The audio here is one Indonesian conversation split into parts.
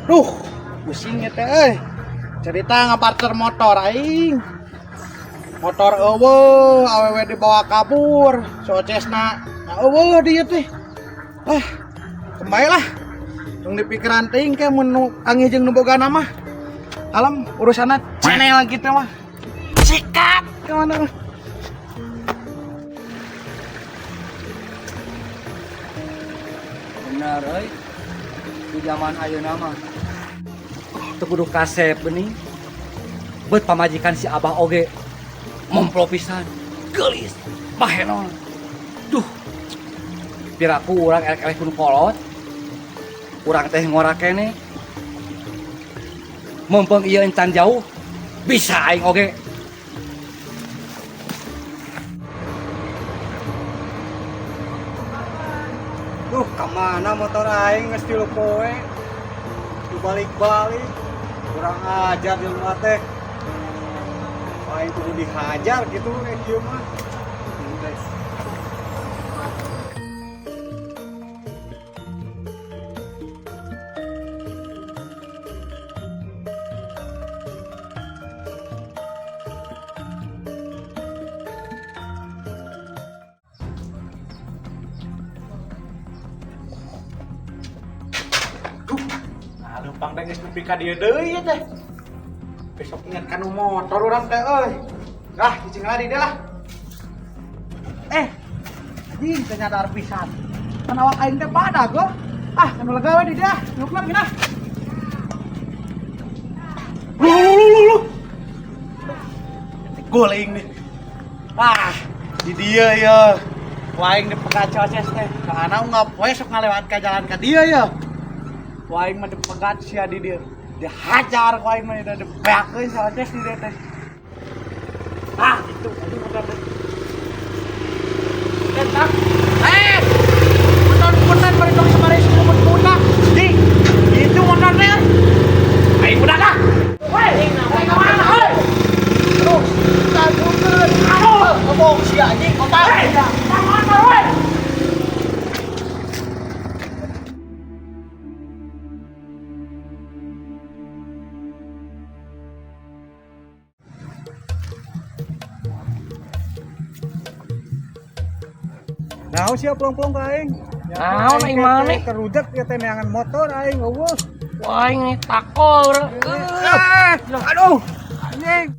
Duh, pusing ya teh cerita ngaparter motor aing. Motor eueuh awewe dibawa kabur, socesna eueuh dieu teh. Kembali lah. Yang dipikiran ting ke mun angin jeung nu boga nama. Alam urusanna cenel gitu mah. Sikat ke mana mah. Benar, di zaman ayeuna mah teu kudu kasep bening. Beut pamajikan si Abah oge memplopisan, geulis, bahenon. Duh. Piraku urang elek-elek kudu kolot. Urang teh ngora kene. Mumpung ieu encan jauh, bisa aing oge. Duh, kemana motor aing geus tilu poe. Dibalik-balik. Kurang ajar di rumah teh. Aing kudu dihajar gitu kieu mah. Lempang deng geus nepi ka dieu deui teh. Besok ingat kanu motor urang teh euy. Dah, cicing lari deh lah. Anjing teh nyadar pisan. Kan awak aing teh badag go. Kanu lega we di dia. Nyukna gina. Lu. Guling nih. Di dia ya. Waing di pegacoces teh. Kana ngapoe sok ngalewat ka jalan ka dia ya. Waing mah dipegat sia di dia. Dihajar waing mah udah dibeakeun saoces di dia teh. Itu aduh motor teh. Entak. Motor bener bari tong semari sumut muda. Itu motornya. Aing udah dah. Woi, aing ka mana heuh? Aduh, tagukeun. Ngomong si anjing otak. Ka mana woi? Nah, siap pelong-pelong ka aing. Naon aing maneh? Kerudet ya teh neangan motor aing eueuh. Wah ini takol. Aduh. Anjing.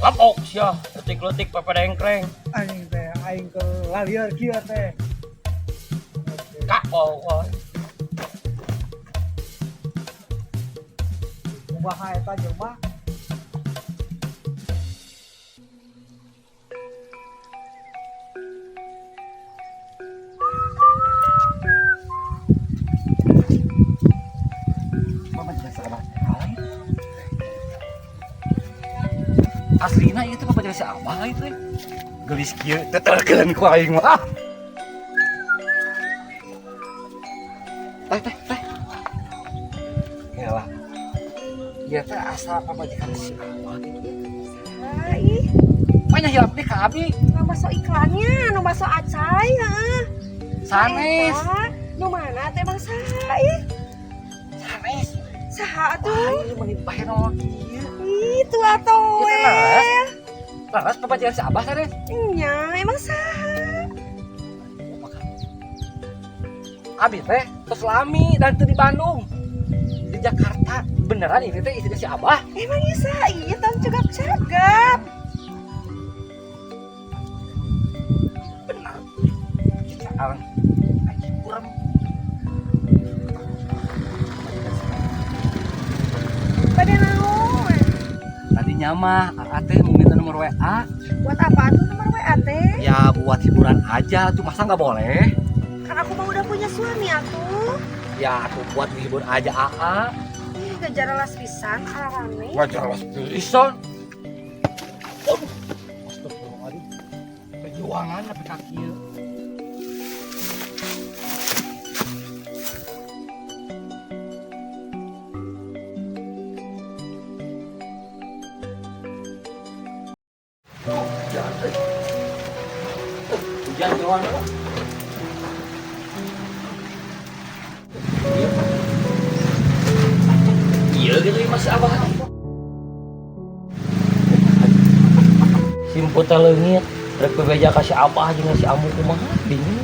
Lapok sia, letik-letik papadengkreng. Anjing teh aing ke lalieur kieu teh. Kakol wah. Kumaha eta jelema? Aslina ieu teh papajar si Abah itu. Geulis kieu tetelkeun ku aing mah. Teh. Yalah. Ieu teh asal papajikan si Abah gitu. Ih, Manya hilap deh ka abi. nu masuk iklannya, nu masuk acai, heeh. Sanes. Nu mana teh Bang Sai? Sanes. Saha Wah, atuh? ieu meuni bahenon kieu. Itu atuh Itu we. laras. Laras papajikan si Abah sanes. Nya, emang saha? Abi teh tos lami dan teu di Bandung. Di Jakarta. Beneran ini teh istri si Abah. Emang ieu saha ieu tong cegap-cegap. Benar. Kita alang. Kurang. Pada naon? Tadinya mah teh mau minta nomor WA. Buat apa tuh nomor WA teh? Ya buat hiburan aja, tuh masa nggak boleh? Kan aku mah udah punya suami atuh. Ya tuh buat dihibur aja AA. Ih, kejar las pisan arane. Gak jelas pisan. Astagfirullahaladzim. Perjuangan tapi kaki. Hujan kawan. kieu gitu masih abah. Simput teh leungit, rek bebeja ka si Abah jeung si Amu kumaha bingung.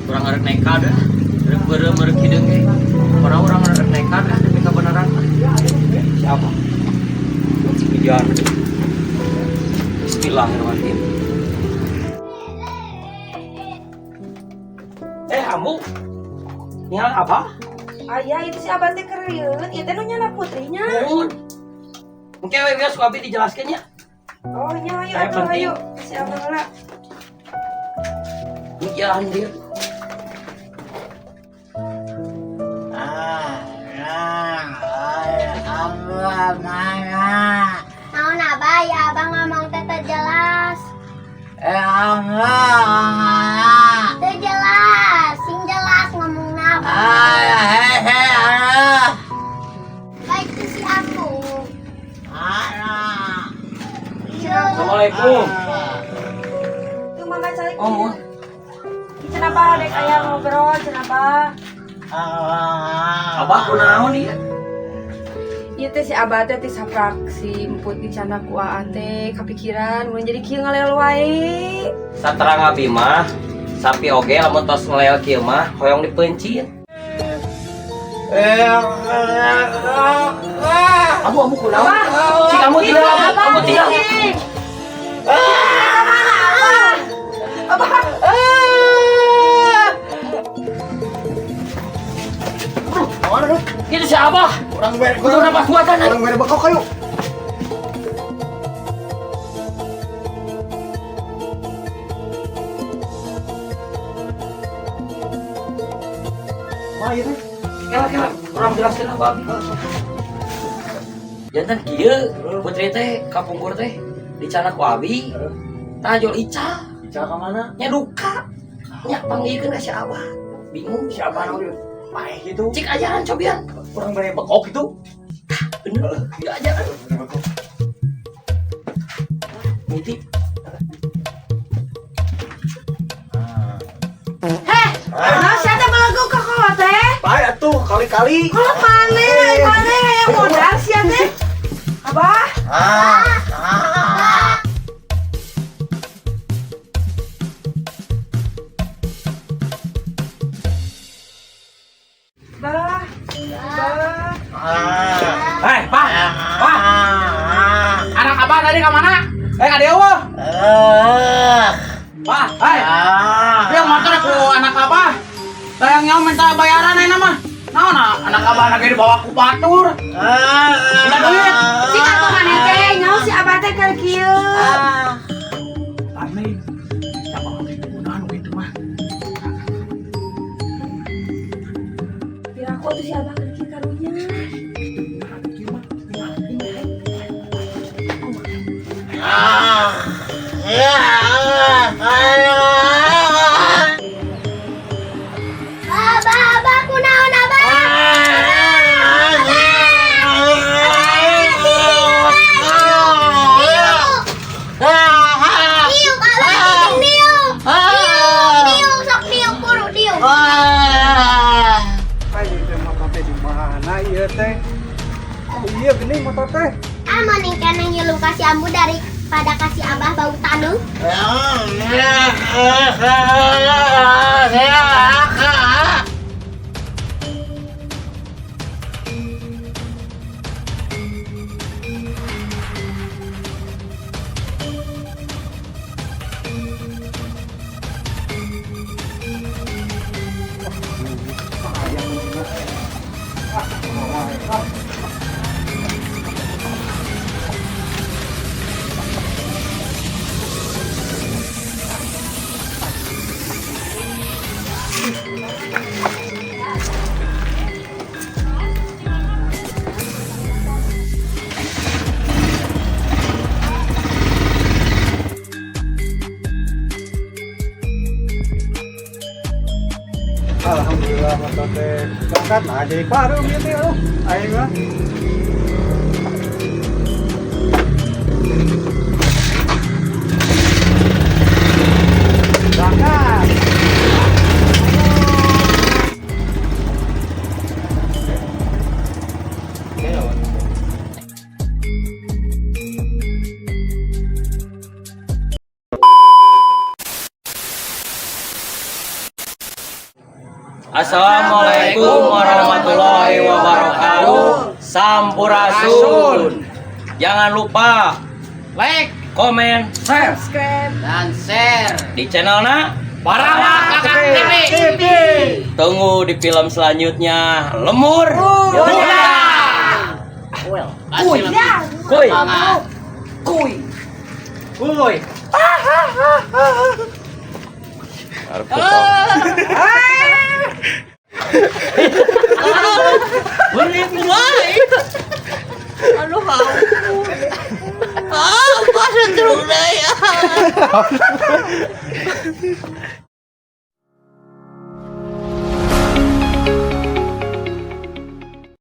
Kurang arek nekat dah. Rek beureum rek hideung ge. Orang-orang arek nekat dah demi kebenaran. Siapa? Hujan. Bismillahirrahmanirrahim. Amu. Nyala apa? Ayah itu si abah teh kereun, ieu teh nu nyana putrinya. Mun. Mungkin we geus ku abdi dijelaskeun nya. Oh nya ayo Saya atuh penting. ayo. Si abah heula. Jalan dia. Naon abah ya abang ngomong teh teu jelas. Teu jelas, sing jelas ngomongna abah. Baik tuh si aku. Assalamualaikum. Tuh mangga calik. Oh, mun. Cenah abah dek aya ngobrol cenah abah. Abah kunaon ieu? Ieu teh si abah teh tisaprak si emput dicana ku aa teh kapikiran mun jadi kieu ngalel wae. Saterang abi mah sapi oge lamun tos ngelel kieu mah hoyong dipencit. Amu kunaon? Si kamu tinggal kamu tinggal. Itu si Abah. Orang bere Kudu nambah kuatan. orang bere bekok kayu. Wah, ieu teh. Kela orang jelaskeun apa abi. Jantan kieu putri teh kapungkur teh dicana ku abi. Tajol Ica. Cara ka mana? Nya duka. Nya panggilkeun si Abah. Bingung si Abah naon. Paeh gitu. Cik ajaran cobian. Orang bere bekok itu. Bener, enggak ajaran. Nitip. Nah, saya teh belagu ka kolot teh. Paeh atuh kali-kali. Kolot maneh yang modal sia teh. Abah, bah. Hei, Pak. Pak. Anak Abah tadi ke mana? Ka dia wah. Pak, hei. Dia motor ku anak Abah. Tayang nyawa minta bayaran ayeuna mah. Naon anak Abah lagi dibawa ku batur. Minta duit. Si katu maneh teh nyaho si abah teh keur kieu. Aneh. Siapa ngerti kegunaan gitu mah. Piraku tuh si abah keur kieu karunya. Abah kunaon abah? Diuk abah diuk. Diuk sok diuk buru diuk. Ayo teh motor teh di mana ieu teh? Oh iya gini motor teh. Mending keneh ngilu kasih ambu daripada kasih abah bau taneuh. Alhamdulillah motor teh berangkat aja baru gitu loh. Aing mah. Assalamualaikum warahmatullahi wabarakatuh. Sampurasun. Jangan lupa Like komen, share dan share di channelnya. Parawa Kakak TV. Tunggu di film selanjutnya. Lemur. Kuy. Kuy. Kuy. Kuy. Beri mulai. Aduh, ampun. Ah, pasang terus deh ya.